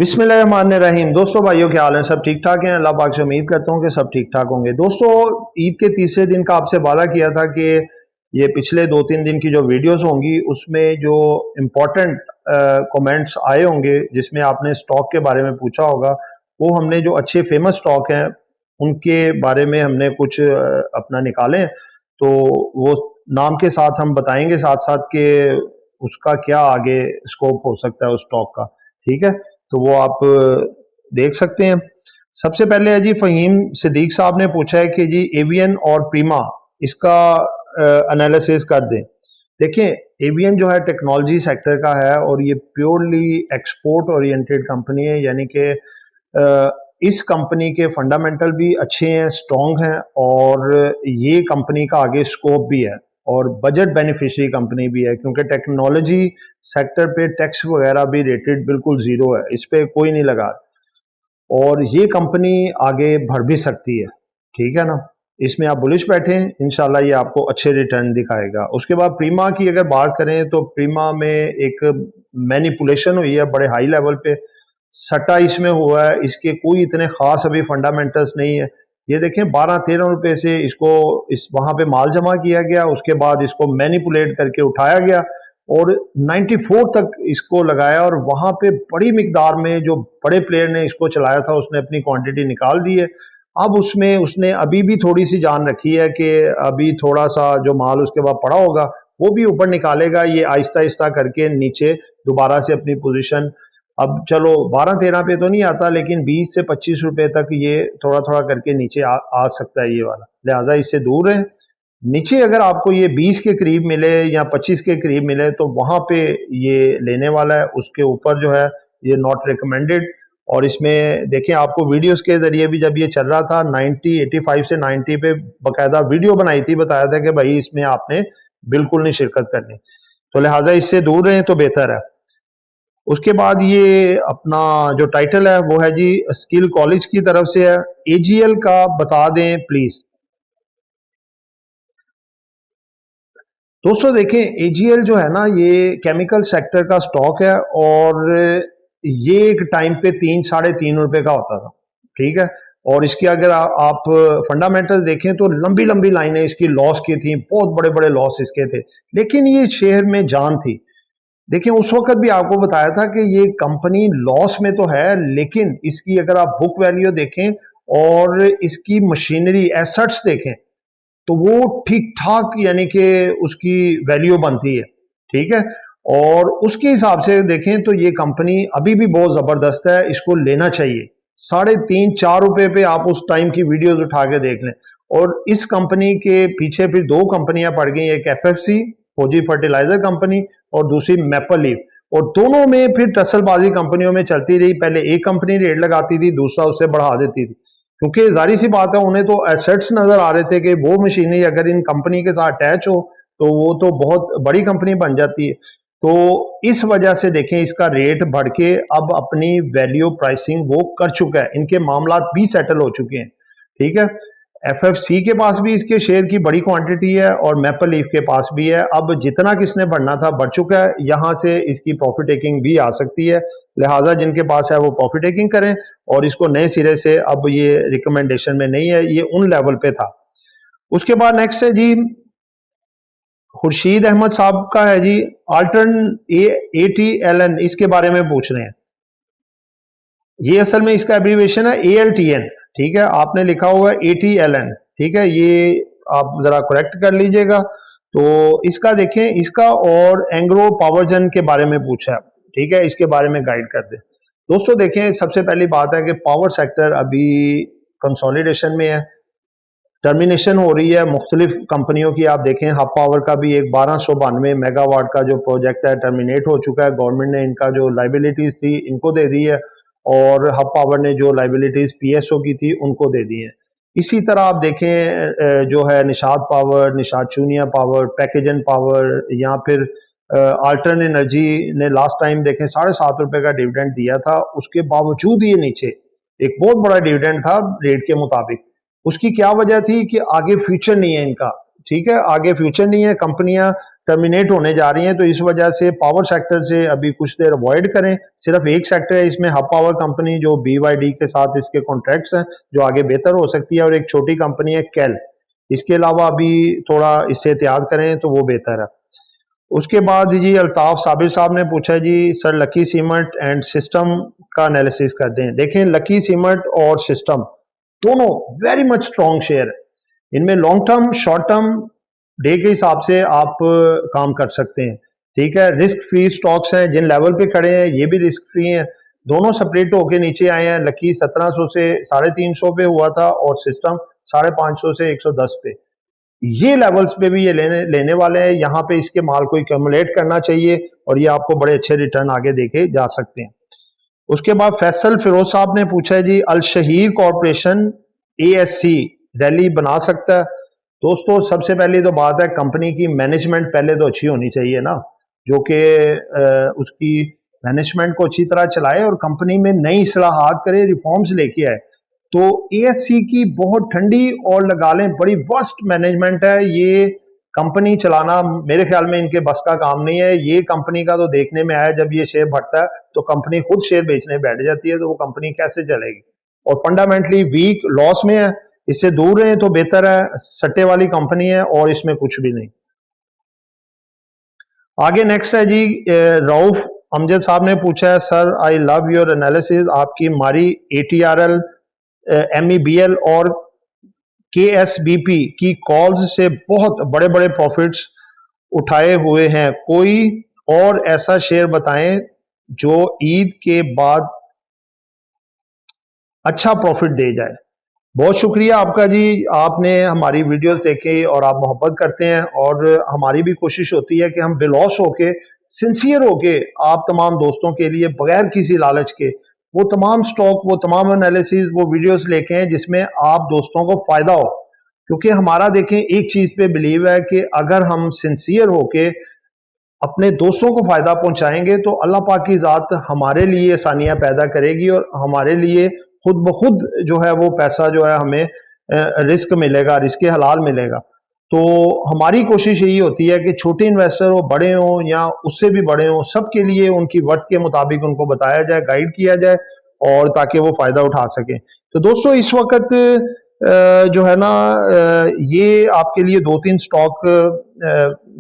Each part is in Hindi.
बिस्मिल्लाहिर्रहमानिर्रहीम। दोस्तों भाइयों क्या हाल है, सब ठीक ठाक हैं। अल्लाह पाक से उम्मीद करता हूँ कि सब ठीक ठाक होंगे। दोस्तों ईद के तीसरे दिन का आपसे वादा किया था कि ये पिछले 2-3 दिन की जो वीडियोस होंगी उसमें जो इम्पोर्टेंट कमेंट्स आए होंगे जिसमें आपने स्टॉक के बारे में पूछा होगा, वो हमने जो अच्छे फेमस स्टॉक हैं उनके बारे में हमने कुछ अपना निकाले हैं। तो वो नाम के साथ हम बताएंगे साथ साथ कि उसका क्या आगे स्कोप हो सकता है उस स्टॉक का। ठीक है, तो वो आप देख सकते हैं। सबसे पहले है जी फ़हीम सिद्दीक साहब ने पूछा है कि जी एवियन और प्रीमा इसका एनालिसिस कर दें। देखिए एवियन जो है टेक्नोलॉजी सेक्टर का है और ये प्योरली एक्सपोर्ट ओरिएंटेड कंपनी है, यानी कि इस कंपनी के फंडामेंटल भी अच्छे हैं, स्ट्रॉन्ग हैं और ये कंपनी का आगे स्कोप भी है और बजट बेनिफिशियरी कंपनी भी है, क्योंकि टेक्नोलॉजी सेक्टर पे टैक्स वगैरह भी रेटेड बिल्कुल ज़ीरो है, इस पे कोई नहीं लगा और ये कंपनी आगे बढ़ भी सकती है। ठीक है ना, इसमें आप बुलिश बैठे हैं, इंशाल्लाह ये आपको अच्छे रिटर्न दिखाएगा। उसके बाद प्रीमा की अगर बात करें तो प्रीमा में एक मैनिपुलेशन हुई है बड़े हाई लेवल पे, सट्टा इसमें हुआ है, इसके कोई इतने खास अभी फंडामेंटल्स नहीं है। ये देखें 12-13 रुपए से इसको इस वहां पे माल जमा किया गया, उसके बाद इसको मैनिपुलेट करके उठाया गया और 94 तक इसको लगाया और वहां पे बड़ी मिकदार में जो बड़े प्लेयर ने इसको चलाया था उसने अपनी क्वांटिटी निकाल दी है। अब उसमें उसने अभी भी थोड़ी सी जान रखी है कि अभी थोड़ा सा जो माल उसके बाद पड़ा होगा वो भी ऊपर निकालेगा, ये आहिस्ता आहिस्ता करके नीचे दोबारा से अपनी पोजीशन, अब चलो 12-13 पे तो नहीं आता लेकिन 20 से 25 रुपए तक ये थोड़ा थोड़ा करके नीचे आ सकता है ये वाला, लिहाजा इससे दूर है। नीचे अगर आपको ये 20 के करीब मिले या 25 के करीब मिले तो वहां पे ये लेने वाला है, उसके ऊपर जो है ये नॉट रिकमेंडेड। और इसमें देखें आपको वीडियोस के जरिए भी जब ये चल रहा था 90 85 से 90 पे बकायदा वीडियो बनाई थी, बताया था कि भाई इसमें आपने बिल्कुल नहीं शिरकत करनी, तो लिहाजा इससे दूर रहें तो बेहतर है। उसके बाद ये अपना जो टाइटल है वो है जी स्किल कॉलेज की तरफ से है, एजीएल का बता दें प्लीज। दोस्तों देखें एजीएल जो है ना ये केमिकल सेक्टर का स्टॉक है और ये एक टाइम पे 3-3.5 रुपए का होता था। ठीक है, और इसकी अगर आप फंडामेंटल देखें तो लंबी लंबी लाइनें इसकी लॉस की थी, बहुत बड़े बड़े लॉस इसके थे, लेकिन ये शेयर में जान थी। देखिए उस वक्त भी आपको बताया था कि ये कंपनी लॉस में तो है लेकिन इसकी अगर आप बुक वैल्यू देखें और इसकी मशीनरी एसेट्स देखें तो वो ठीक ठाक यानी कि उसकी वैल्यू बनती है। ठीक है, और उसके हिसाब से देखें तो ये कंपनी अभी भी बहुत जबरदस्त है, इसको लेना चाहिए। 3.5-4 रुपए पे आप उस टाइम की वीडियोस उठा के देख लें। और इस कंपनी के पीछे फिर दो कंपनियां पड़ गई, एक एफएफसी फौजी फर्टिलाइजर कंपनी और दूसरी मैपल लीफ, और दोनों में फिर टसलबाजी कंपनियों में चलती रही। पहले एक कंपनी रेट लगाती थी, दूसरा उससे बढ़ा देती थी, क्योंकि जारी सी बात है उन्हें तो एसेट्स नजर आ रहे थे कि वो मशीनरी अगर इन कंपनी के साथ अटैच हो तो वो तो बहुत बड़ी कंपनी बन जाती है। तो इस वजह से देखें इसका रेट बढ़ के अब अपनी वैल्यू प्राइसिंग वो कर चुका है, इनके मामला भी सेटल हो चुके हैं। ठीक है, एफएफसी के पास भी इसके शेयर की बड़ी क्वांटिटी है और मैपल लीफ के पास भी है। अब जितना किसने बढ़ना था बढ़ चुका है, यहां से इसकी प्रॉफिट टेकिंग भी आ सकती है, लिहाजा जिनके पास है वो प्रॉफिट टेकिंग करें और इसको नए सिरे से, अब ये रिकमेंडेशन में नहीं है, ये उन लेवल पे था। उसके बाद नेक्स्ट है जी खुर्शीद अहमद साहब का है जी आल्टर्न ATLN, इसके बारे में पूछ रहे हैं। ये असल में इसका एब्रीविएशन है ALTN। ठीक है, आपने लिखा हुआ है ATLN। ठीक है, ये आप जरा करेक्ट कर लीजिएगा। तो इसका देखें, इसका और एंग्रो पावरजन के बारे में पूछा है। ठीक है, इसके बारे में गाइड कर दे। दोस्तों देखें सबसे पहली बात है कि पावर सेक्टर अभी कंसोलिडेशन में है, टर्मिनेशन हो रही है मुख्तलिफ कंपनियों की। आप देखें हब पावर का भी एक 1292 मेगावाट का जो प्रोजेक्ट है टर्मिनेट हो चुका है, गवर्नमेंट ने इनका जो लाइबिलिटीज थी इनको दे दी है और हब पावर ने जो लाइबिलिटीज PSO की थी उनको दे दी है। इसी तरह आप देखें जो है Nishat Power, Nishat Chunian Power, Pakgen Power या फिर आल्टर्न एनर्जी ने लास्ट टाइम देखें 7.5 रुपए का डिविडेंड दिया था, उसके बावजूद ये नीचे, एक बहुत बड़ा डिविडेंड था रेट के मुताबिक। उसकी क्या वजह थी कि आगे फ्यूचर नहीं है इनका। ठीक है, आगे फ्यूचर नहीं है, कंपनियां टर्मिनेट होने जा रही हैं, तो इस वजह से पावर सेक्टर से अभी कुछ देर अवॉइड करें। सिर्फ एक सेक्टर है इसमें, हब पावर कंपनी, जो BYD के साथ इसके कॉन्ट्रैक्ट्स हैं, जो आगे बेहतर हो सकती है, और एक छोटी कंपनी है कैल। इसके अलावा अभी थोड़ा इससे एहतियात करें तो वो बेहतर है। उसके बाद जी अल्ताफ साबिर साहब ने पूछा जी sir Lucky Cement and System का एनालिसिस कर दें। देखें, लकी सीमेंट और सिस्टम दोनों वेरी मच स्ट्रॉन्ग शेयर है। इनमें long term, short term, day के हिसाब से आप काम कर सकते हैं। ठीक है, रिस्क फ्री स्टॉक्स हैं, जिन लेवल पे खड़े हैं ये भी रिस्क फ्री हैं। दोनों सेपरेट होके नीचे आए हैं। लकी 1700 से 350 पे हुआ था और सिस्टम 550 से 110 पे। ये लेवल्स पे भी ये लेने वाले हैं। यहाँ पे इसके माल को एक्यूमुलेट करना चाहिए और ये आपको बड़े अच्छे रिटर्न आगे देके जा सकते हैं। उसके बाद फैसल फिरोज साहब ने पूछा है जी अल शहीर कॉरपोरेशन ASC रैली बना सकता है। दोस्तों, सबसे पहली तो बात है कंपनी की मैनेजमेंट पहले तो अच्छी होनी चाहिए ना, जो कि उसकी मैनेजमेंट को अच्छी तरह चलाए और कंपनी में नई इस्लाहात करे, रिफॉर्म्स लेके आए। तो ASC की बहुत ठंडी और लगा लें बड़ी वर्स्ट मैनेजमेंट है। ये कंपनी चलाना मेरे ख्याल में इनके बस का काम नहीं है। ये कंपनी का तो देखने में आया, जब ये शेयर बढ़ता है तो कंपनी खुद शेयर बेचने बैठ जाती है, तो वो कंपनी कैसे चलेगी। और फंडामेंटली वीक, लॉस में है, इससे दूर रहें तो बेहतर है। सट्टे वाली कंपनी है और इसमें कुछ भी नहीं। आगे नेक्स्ट है जी रऊफ अमजद साहब ने पूछा है sir I love your analysis, आपकी मारी ATRL, MEBL और KSBP की कॉल्स से बहुत बड़े बड़े प्रॉफिट्स उठाए हुए हैं। कोई और ऐसा शेयर बताएं जो ईद के बाद अच्छा प्रॉफिट दे जाए। बहुत शुक्रिया आपका जी, आपने हमारी वीडियोस देखे और आप मोहब्बत करते हैं, और हमारी भी कोशिश होती है कि हम बेलौस होके, सिंसियर होके आप तमाम दोस्तों के लिए बगैर किसी लालच के वो तमाम स्टॉक, वो तमाम एनालिसिस, वो वीडियोस लेके हैं जिसमें आप दोस्तों को फायदा हो। क्योंकि हमारा देखें एक चीज पे बिलीव है कि अगर हम सिंसियर होके अपने दोस्तों को फायदा पहुंचाएंगे तो अल्लाह पाक की जात हमारे लिए आसानियां पैदा करेगी और हमारे लिए खुद ब खुद जो है वो पैसा जो है हमें रिस्क मिलेगा, रिस्क हलाल मिलेगा। तो हमारी कोशिश यही होती है कि छोटे इन्वेस्टर हो, बड़े हो या उससे भी बड़े हो, सबके लिए उनकी वर्थ के मुताबिक उनको बताया जाए, गाइड किया जाए, और ताकि वो फायदा उठा सकें। तो दोस्तों, इस वक्त जो है ना ये आपके लिए 2-3 स्टॉक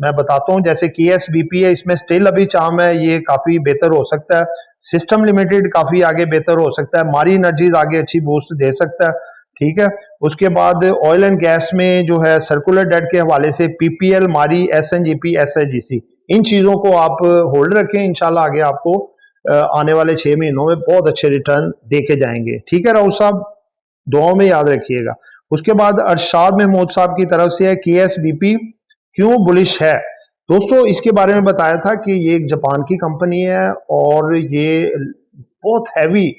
मैं बताता हूं। जैसे KSBP है, इसमें स्टिल अभी चाम है, ये काफी बेहतर हो सकता है। सिस्टम लिमिटेड काफी आगे बेहतर हो सकता है। मारी एनर्जीज आगे अच्छी बूस्ट दे सकता है। ठीक है, उसके बाद ऑयल एंड गैस में जो है सर्कुलर डेट के हवाले से PPL, मारी, SNGP, SIGC, इन चीजों को आप होल्ड रखें। इंशाल्लाह आगे आपको आने वाले 6 महीनों में बहुत अच्छे रिटर्न देके जाएंगे। ठीक है राउत साहब, दुआओं में याद रखिएगा। उसके बाद अरशाद महमूद साहब की तरफ से है KSBP क्यों बुलिश है। दोस्तों, इसके बारे में बताया था कि ये एक जापान की कंपनी है और ये बहुत हैवी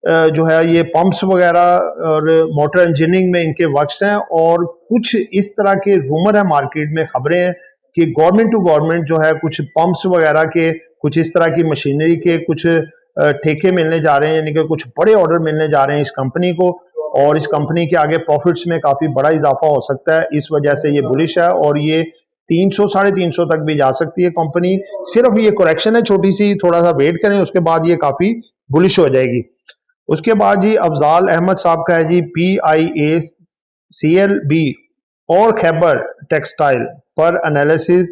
जो है ये पंप्स वगैरह और मोटर इंजीनियरिंग में इनके वर्क्स हैं, और कुछ इस तरह के रूमर है, मार्केट में खबरें हैं कि गवर्नमेंट टू गवर्नमेंट जो है कुछ पंप्स वगैरह के, कुछ इस तरह की मशीनरी के कुछ ठेके मिलने जा रहे हैं, यानी कि कुछ बड़े ऑर्डर मिलने जा रहे हैं इस कंपनी को, और इस कंपनी के आगे प्रॉफिट्स में काफी बड़ा इजाफा हो सकता है। इस वजह से ये बुलिश है और ये 300, 350 तक भी जा सकती है कंपनी। सिर्फ ये करेक्शन है छोटी सी, थोड़ा सा वेट करें, उसके बाद ये काफी बुलिश हो जाएगी। उसके बाद जी अफजाल अहमद साहब का है जी PIACLB और खैबर टेक्सटाइल पर एनालिसिस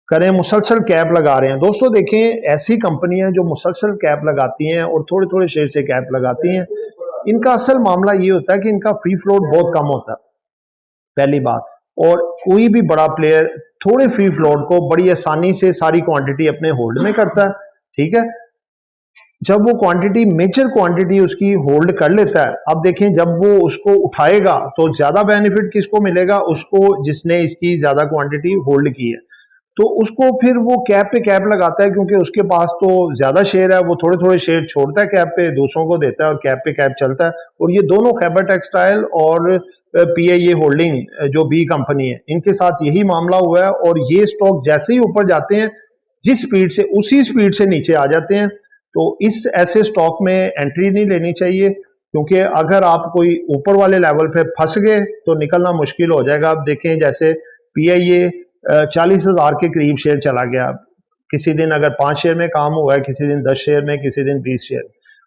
करें, मुसलसल कैप लगा रहे हैं। दोस्तों देखें, ऐसी कंपनियां जो मुसलसल कैप लगाती हैं और थोड़े थोड़े शेयर से कैप लगाती हैं, इनका असल मामला ये होता है कि इनका फ्री फ्लोट बहुत कम होता है, पहली बात। और कोई भी बड़ा प्लेयर थोड़े फ्री फ्लोट को बड़ी आसानी से सारी क्वांटिटी अपने होल्ड में करता है। ठीक है, जब वो क्वांटिटी, मेजर क्वांटिटी उसकी होल्ड कर लेता है, अब देखें जब वो उसको उठाएगा तो ज्यादा बेनिफिट किसको मिलेगा, उसको जिसने इसकी ज्यादा क्वांटिटी होल्ड की है। तो उसको फिर वो कैप पे कैप लगाता है, क्योंकि उसके पास तो ज्यादा शेयर है, वो थोड़े थोड़े शेयर छोड़ता है कैप पे, दूसरों को देता है और कैप पे कैप चलता है। और ये दोनों खैबर टेक्सटाइल और PIA होल्डिंग जो B कंपनी है, इनके साथ यही मामला हुआ है। और ये स्टॉक जैसे ही ऊपर जाते हैं, जिस स्पीड से, उसी स्पीड से नीचे आ जाते हैं। तो इस ऐसे स्टॉक में एंट्री नहीं लेनी चाहिए, क्योंकि अगर आप कोई ऊपर वाले लेवल पे फंस गए तो निकलना मुश्किल हो जाएगा। आप देखें जैसे PIA 40,000 के करीब शेयर चला गया। किसी दिन अगर 5 शेयर में काम हुआ है, किसी दिन 10 शेयर में, किसी दिन 20 शेयर।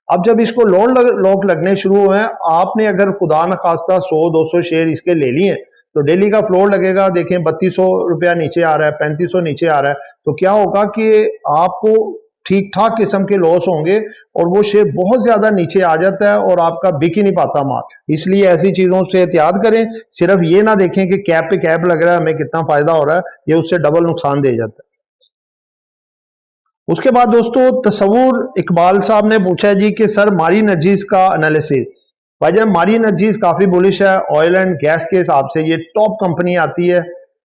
अब जब इसको लॉक लगने शुरू हुए हैं, आपने अगर खुदा न खास्ता 100-200 शेयर इसके ले लिए तो डेली का फ्लोर लगेगा, देखें 3200 रुपया नीचे आ रहा है, 3500 नीचे आ रहा है, तो क्या होगा कि आपको ठीक ठाक किस्म के लॉस होंगे और वो शेयर बहुत ज्यादा नीचे आ जाता है और आपका बिक ही नहीं पाता माल। इसलिए ऐसी चीजों से एहतियात करें। सिर्फ ये ना देखें कि कैप पे कैप लग रहा है, हमें कितना फायदा हो रहा है, ये उससे डबल नुकसान दे जाता है। उसके बाद दोस्तों तसव्वुर इकबाल साहब ने पूछा है जी कि सर मारी एनर्जीज का एनालिसिस। भाईजान मारी एनर्जीज काफी बुलिश है, ऑयल एंड गैस के हिसाब से ये टॉप कंपनी आती है।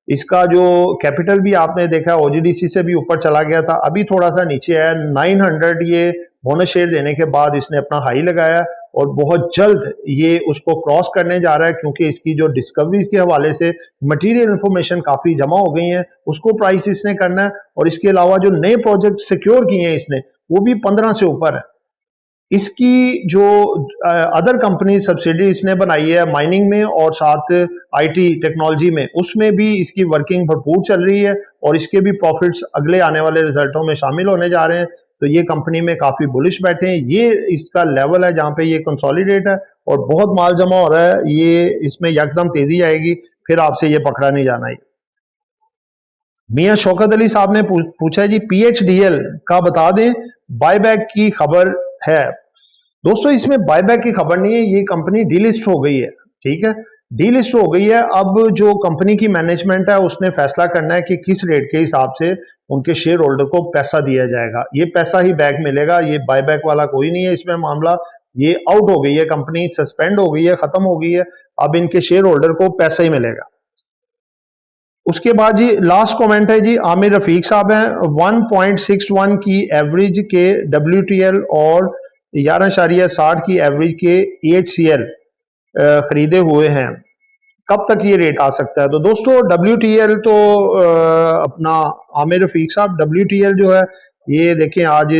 इसका जो कैपिटल भी आपने देखा ओजीडीसी से भी ऊपर चला गया था, अभी थोड़ा सा नीचे है 900। ये बोनस शेयर देने के बाद इसने अपना हाई लगाया और बहुत जल्द ये उसको क्रॉस करने जा रहा है, क्योंकि इसकी जो डिस्कवरीज के हवाले से मटेरियल इंफॉर्मेशन काफी जमा हो गई है, उसको प्राइस इसने करना है। और इसके अलावा जो नए प्रोजेक्ट सिक्योर किए हैं इसने, वो भी 15 से ऊपर है। इसकी जो अदर कंपनी सब्सिडी इसने बनाई है माइनिंग में और साथ आईटी टेक्नोलॉजी में, उसमें भी इसकी वर्किंग भरपूर चल रही है और इसके भी प्रॉफिट्स अगले आने वाले रिजल्टों में शामिल होने जा रहे हैं। तो ये कंपनी में काफी बुलिश बैठे हैं। ये इसका लेवल है जहां पे ये कंसोलिडेट है और बहुत माल जमा हो रहा है। ये इसमें यकदम तेजी आएगी, फिर आपसे ये पकड़ा नहीं जाना है। मियां शौकत अली साहब ने पूछा है जी पीएचडीएल का बता दें, बायबैक की खबर है। दोस्तों इसमें बायबैक की खबर नहीं है, ये कंपनी डीलिस्ट हो गई है। ठीक है, डीलिस्ट हो गई है। अब जो कंपनी की मैनेजमेंट है उसने फैसला करना है कि किस रेट के हिसाब से उनके शेयर होल्डर को पैसा दिया जाएगा। ये पैसा ही बैक मिलेगा, ये बायबैक वाला कोई नहीं है इसमें मामला। ये आउट हो गई है, कंपनी सस्पेंड हो गई है, खत्म हो गई है। अब इनके शेयर होल्डर को पैसा ही मिलेगा। उसके बाद जी लास्ट कमेंट है जी आमिर रफीक साहब हैं। 1.61 की एवरेज के WTL और 11.60 की एवरेज के EHCL खरीदे हुए हैं, कब तक ये रेट आ सकता है? तो दोस्तों WTL तो अपना आमिर रफीक साहब WTL जो है ये देखें आज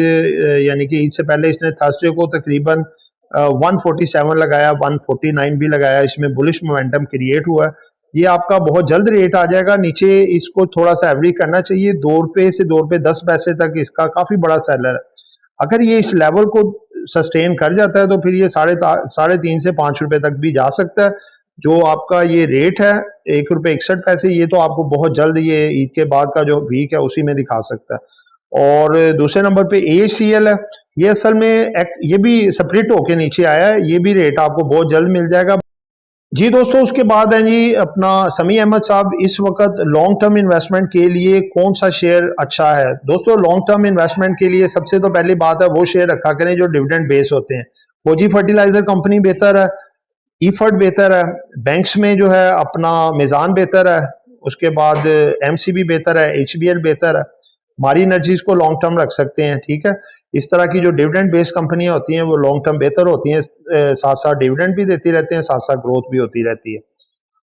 यानी कि ईद से पहले इसने थर्सडे को तकरीबन 147 लगाया, 149 भी लगाया, इसमें बुलिश मोमेंटम क्रिएट हुआ है। ये आपका बहुत जल्द रेट आ जाएगा नीचे, इसको थोड़ा सा एवरेज करना चाहिए। 2 रुपए से 2 रुपए 10 पैसे तक इसका काफी बड़ा सेलर है। अगर ये इस लेवल को सस्टेन कर जाता है तो फिर ये 3.5 से 5 रुपए तक भी जा सकता है। जो आपका ये रेट है 1 रुपए 61 पैसे, ये तो आपको बहुत जल्द ये ईद के बाद का जो वीक है उसी में दिखा सकता है। और दूसरे नंबर पे AHCL है, ये असल में ये भी स्प्लिट होके नीचे आया है, ये भी रेट आपको बहुत जल्द मिल जाएगा। जी दोस्तों उसके बाद है जी अपना समी अहमद साहब, इस वक्त लॉन्ग टर्म इन्वेस्टमेंट के लिए कौन सा शेयर अच्छा है? दोस्तों लॉन्ग टर्म इन्वेस्टमेंट के लिए सबसे तो पहली बात है वो शेयर रखा करें जो डिविडेंड बेस होते हैं। फौजी फर्टिलाइजर कंपनी बेहतर है, ईफर्ट बेहतर है, बैंक्स में जो है अपना मिजान बेहतर है, उसके बाद MCB बेहतर है, HBL बेहतर है। मारी एनर्जीज को लॉन्ग टर्म रख सकते हैं। ठीक है, इस तरह की जो डिविडेंड बेस्ड कंपनियां होती हैं वो लॉन्ग टर्म बेहतर होती हैं, साथ साथ डिविडेंड भी देती रहती हैं, साथ साथ ग्रोथ भी होती रहती है।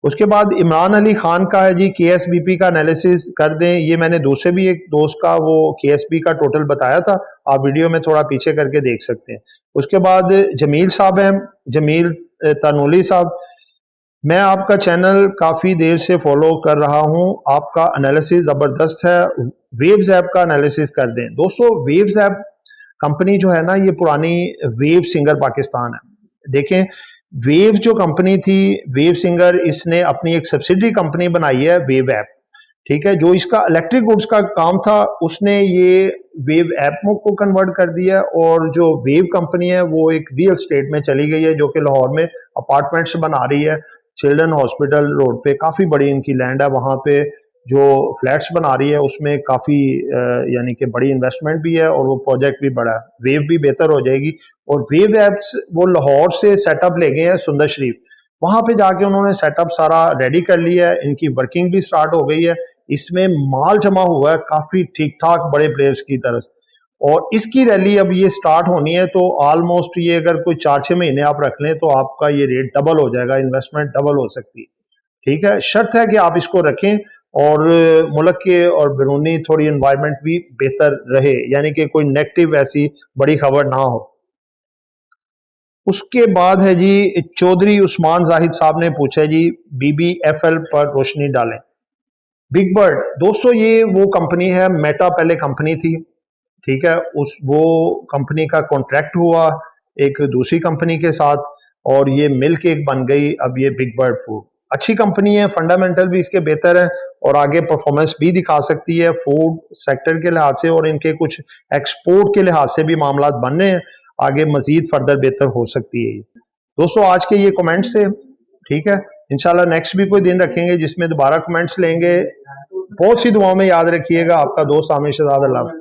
उसके बाद इमरान अली खान का है जी KSBP का एनालिसिस कर दें। ये मैंने दूसरे भी एक दोस्त का वो KSB का टोटल बताया था, आप वीडियो में थोड़ा पीछे करके देख सकते हैं। उसके बाद जमील साहब हैं, जमील तानूली साहब, मैं आपका चैनल काफ़ी देर से फॉलो कर रहा हूं, आपका एनालिसिस ज़बरदस्त है, वेव्स ऐप का एनालिसिस कर दें। दोस्तों वेव्स ऐप कंपनी जो है ना, ये पुरानी वेव सिंगर पाकिस्तान है। देखें वेव जो कंपनी थी, वेव सिंगर, इसने अपनी एक सब्सिडरी कंपनी बनाई है वेव ऐप। ठीक है, जो इसका इलेक्ट्रिक गुड्स का काम था उसने ये वेव ऐप को कन्वर्ट कर दिया और जो वेव कंपनी है वो एक रियल स्टेट में चली गई है, जो कि लाहौर में अपार्टमेंट्स बना रही है। चिल्ड्रन हॉस्पिटल रोड पे काफ़ी बड़ी इनकी लैंड है, वहाँ पे जो फ्लैट्स बना रही है उसमें काफ़ी यानी कि बड़ी इन्वेस्टमेंट भी है और वो प्रोजेक्ट भी बड़ा है। वेव भी बेहतर हो जाएगी। और वेव एप्स वो लाहौर से सेटअप ले गए हैं सुंदर शरीफ, वहाँ पे जाके उन्होंने सेटअप सारा रेडी कर लिया है, इनकी वर्किंग भी स्टार्ट हो गई है। इसमें माल जमा हुआ है काफ़ी ठीक ठाक बड़े प्लेयर्स की तरफ, और इसकी रैली अब ये स्टार्ट होनी है। तो ऑलमोस्ट ये अगर कोई 4-6 महीने आप रख लें तो आपका ये रेट डबल हो जाएगा, इन्वेस्टमेंट डबल हो सकती है। ठीक है, शर्त है कि आप इसको रखें और मुल्क के और बैरूनी थोड़ी इन्वायरमेंट भी बेहतर रहे, यानी कि कोई नेगेटिव ऐसी बड़ी खबर ना हो। उसके बाद है जी चौधरी उस्मान जाहिद साहब ने पूछा जी BBFL पर रोशनी डालें। बिग बर्ड दोस्तों ये वो कंपनी है, मेटा पहले कंपनी थी, ठीक है, उस वो कंपनी का कॉन्ट्रैक्ट हुआ एक दूसरी कंपनी के साथ और ये मिल के एक बन गई अब ये बिग बर्ड फूड। अच्छी कंपनी है, फंडामेंटल भी इसके बेहतर है और आगे परफॉर्मेंस भी दिखा सकती है फूड सेक्टर के लिहाज से, और इनके कुछ एक्सपोर्ट के लिहाज से भी मामला बन रहे हैं, आगे मजीद फर्दर बेहतर हो सकती है। दोस्तों आज के ये कमेंट्स थे, ठीक है, इंशाल्लाह नेक्स्ट भी कोई दिन रखेंगे जिसमें दोबारा कमेंट्स लेंगे। बहुत सी दुआओं में याद रखिएगा। आपका दोस्त आमिर शहजाद। अल्लाह।